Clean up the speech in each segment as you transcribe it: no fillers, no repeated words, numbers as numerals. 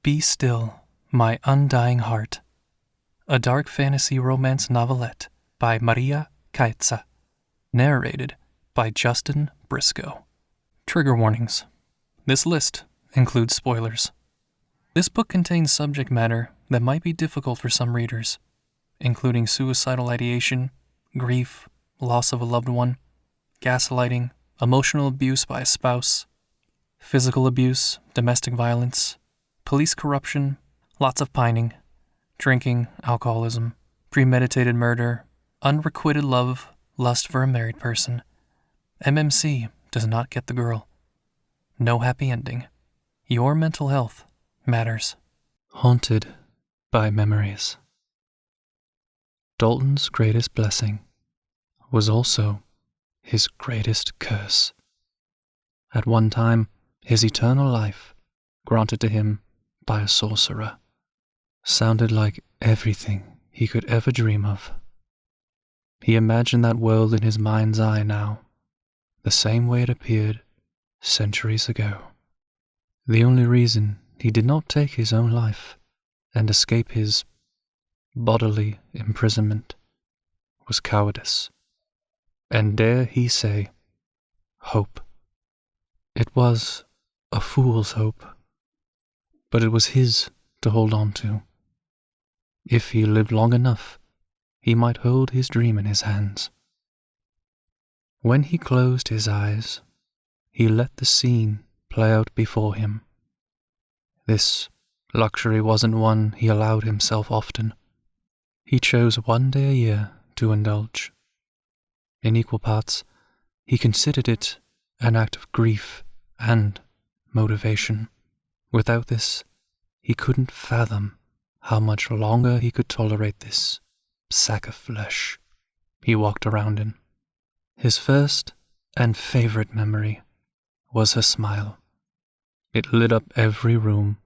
Be Still My Undying Heart, a dark fantasy romance novelette by Maria Caetza, narrated by Justin Briscoe. Trigger warnings. This list includes spoilers. This book contains subject matter that might be difficult for some readers, including suicidal ideation, grief, loss of a loved one, gaslighting, emotional abuse by a spouse, physical abuse, domestic violence, police corruption, lots of pining, drinking, alcoholism, premeditated murder, unrequited love, lust for a married person. MMC does not get the girl. No happy ending. Your mental health matters. Haunted by memories. Dalton's greatest blessing was also his greatest curse. At one time, his eternal life, granted to him by a sorcerer, sounded like everything he could ever dream of. He imagined that world in his mind's eye now, the same way it appeared centuries ago. The only reason he did not take his own life and escape his bodily imprisonment was cowardice, and dare he say, hope. It was a fool's hope, but it was his to hold on to. If he lived long enough, he might hold his dream in his hands. When he closed his eyes, he let the scene play out before him. This luxury wasn't one he allowed himself often. He chose one day a year to indulge. In equal parts, he considered it an act of grief and motivation. Without this, he couldn't fathom how much longer he could tolerate this sack of flesh he walked around in. His first and favorite memory was her smile. It lit up every room,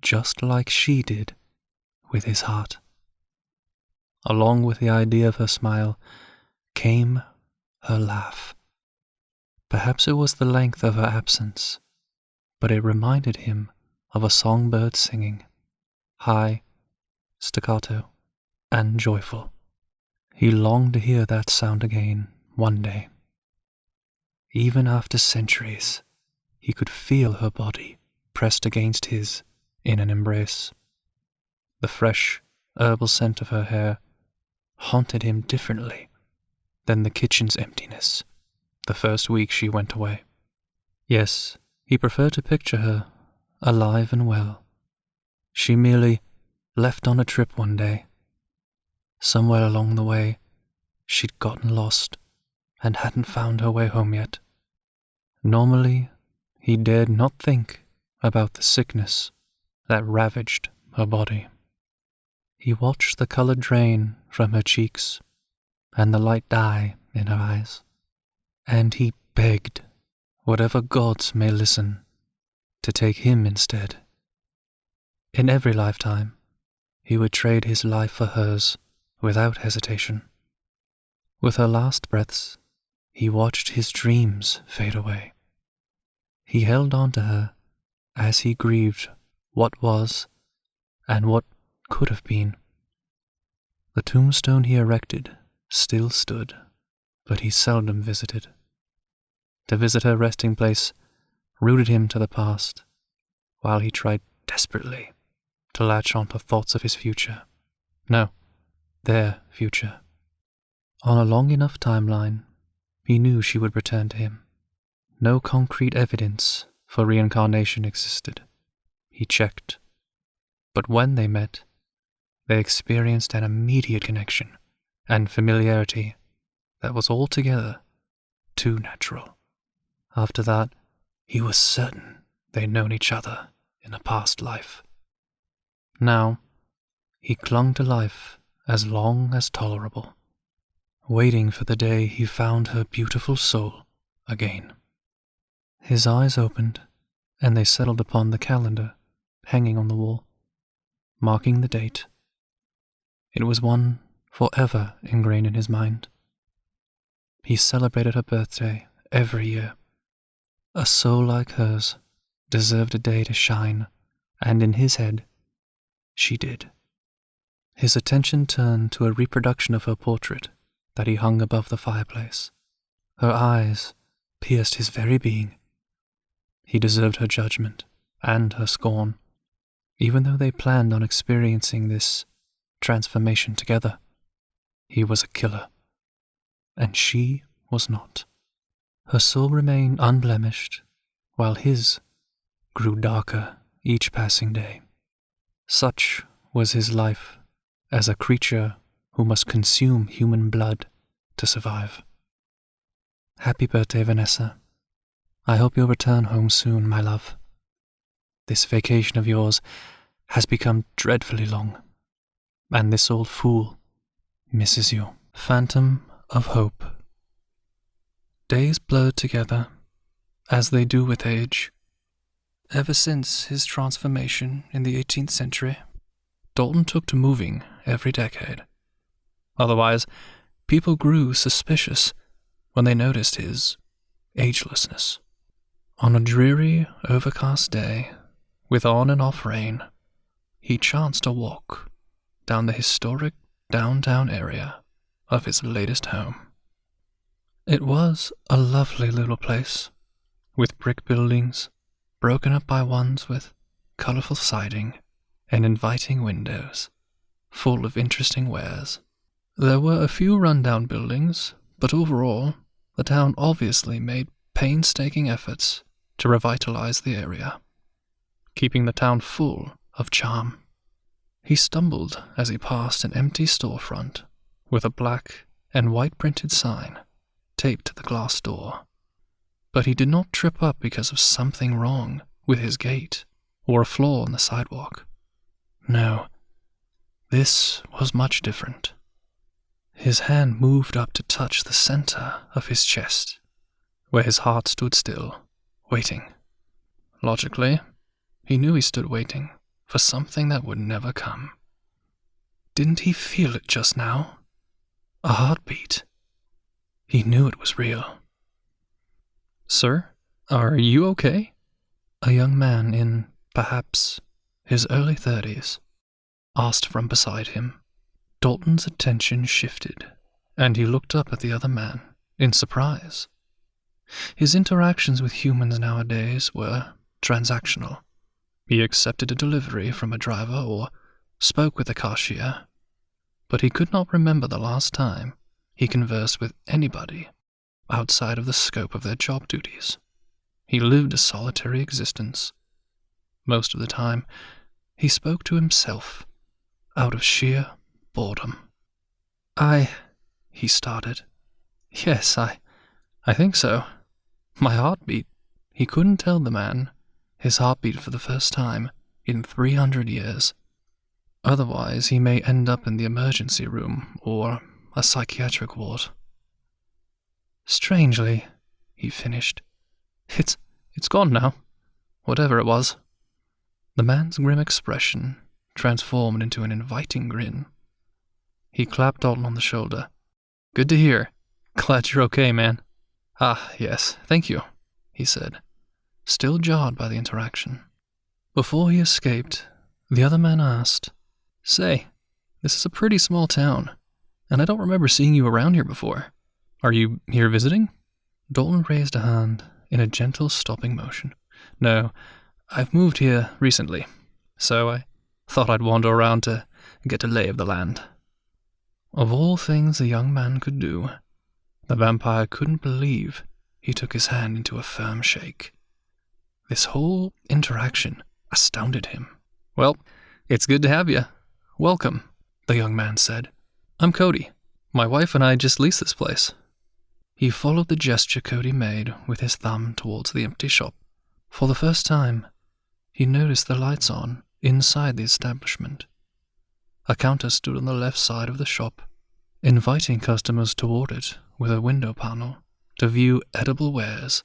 just like she did with his heart. Along with the idea of her smile came her laugh. Perhaps it was the length of her absence, but it reminded him of a songbird singing, high, staccato, and joyful. He longed to hear that sound again one day. Even after centuries, he could feel her body pressed against his in an embrace. The fresh, herbal scent of her hair haunted him differently than the kitchen's emptiness the first week she went away. Yes, he preferred to picture her alive and well. She merely left on a trip one day. Somewhere along the way, she'd gotten lost and hadn't found her way home yet. Normally, he dared not think about the sickness that ravaged her body. He watched the color drain from her cheeks and the light die in her eyes, and he begged whatever gods may listen to take him instead. In every lifetime, he would trade his life for hers without hesitation. With her last breaths, he watched his dreams fade away. He held on to her as he grieved what was and what could have been. The tombstone he erected still stood, but he seldom visited. To visit her resting place rooted him to the past, while he tried desperately to latch on to thoughts of his future. No, their future. On a long enough timeline, he knew she would return to him. No concrete evidence for reincarnation existed. He checked. But when they met, they experienced an immediate connection and familiarity that was altogether too natural. After that, he was certain they'd known each other in a past life. Now, he clung to life as long as tolerable, waiting for the day he found her beautiful soul again. His eyes opened, and they settled upon the calendar hanging on the wall, marking the date. It was one forever ingrained in his mind. He celebrated her birthday every year. A soul like hers deserved a day to shine and in his head, she did. His attention turned to a reproduction of her portrait that he hung above the fireplace. Her eyes pierced his very being. He deserved her judgment and her scorn, even though they planned on experiencing this transformation together. He was a killer, and she was not. Her soul remained unblemished, while his grew darker each passing day. Such was his life as a creature who must consume human blood to survive. Happy birthday, Vanessa. I hope you'll return home soon, my love. This vacation of yours has become dreadfully long, and this old fool misses you. Phantom of Hope. Days blurred together, as they do with age. Ever since his transformation in the 18th century, Dalton took to moving every decade. Otherwise, people grew suspicious when they noticed his agelessness. On a dreary, overcast day, with on and off rain, he chanced to walk down the historic downtown area of his latest home. It was a lovely little place, with brick buildings broken up by ones with colorful siding and inviting windows, full of interesting wares. There were a few run-down buildings, but overall, the town obviously made painstaking efforts to revitalize the area, keeping the town full of charm. He stumbled as he passed an empty storefront with a black and white printed sign taped to the glass door. But he did not trip up because of something wrong with his gait or a flaw in the sidewalk. No, this was much different. His hand moved up to touch the center of his chest, where his heart stood still, waiting. Logically, he knew he stood waiting for something that would never come. Didn't he feel it just now? A heartbeat. He knew it was real. "Sir, are you okay?" A young man in, perhaps, his early 30s, asked from beside him. Dalton's attention shifted, and he looked up at the other man in surprise. His interactions with humans nowadays were transactional. He accepted a delivery from a driver or spoke with a cashier, but he could not remember the last time he conversed with anybody outside of the scope of their job duties. He lived a solitary existence. Most of the time, he spoke to himself out of sheer boredom. He started. "Yes, I think so. My heartbeat." He couldn't tell the man his heartbeat for the first time in 300 years. Otherwise, he may end up in the emergency room or a psychiatric ward. "Strangely," he finished, It's gone now, whatever it was." The man's grim expression transformed into an inviting grin. He clapped Dalton on the shoulder. "Good to hear. Glad you're okay, man." "Ah, yes, thank you," he said, still jarred by the interaction. Before he escaped, the other man asked, "Say, this is a pretty small town, and I don't remember seeing you around here before. Are you here visiting?" Dalton raised a hand in a gentle stopping motion. "No, I've moved here recently, so I thought I'd wander around to get a lay of the land." Of all things the young man could do, the vampire couldn't believe he took his hand into a firm shake. This whole interaction astounded him. "Well, it's good to have you. Welcome," the young man said. "I'm Cody. My wife and I just leased this place." He followed the gesture Cody made with his thumb towards the empty shop. For the first time, he noticed the lights on inside the establishment. A counter stood on the left side of the shop, inviting customers toward it with a window panel to view edible wares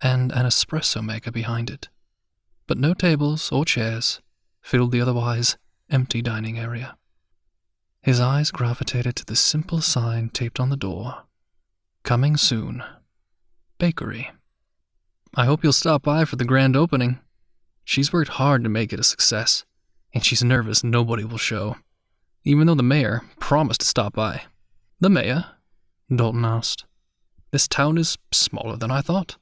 and an espresso maker behind it. But no tables or chairs filled the otherwise empty dining area. His eyes gravitated to the simple sign taped on the door. "Coming soon. Bakery." "I hope you'll stop by for the grand opening," She's worked hard to make it a success, and she's nervous nobody will show, even though the mayor promised to stop by." "The mayor?" Dalton asked. "This town is smaller than I thought."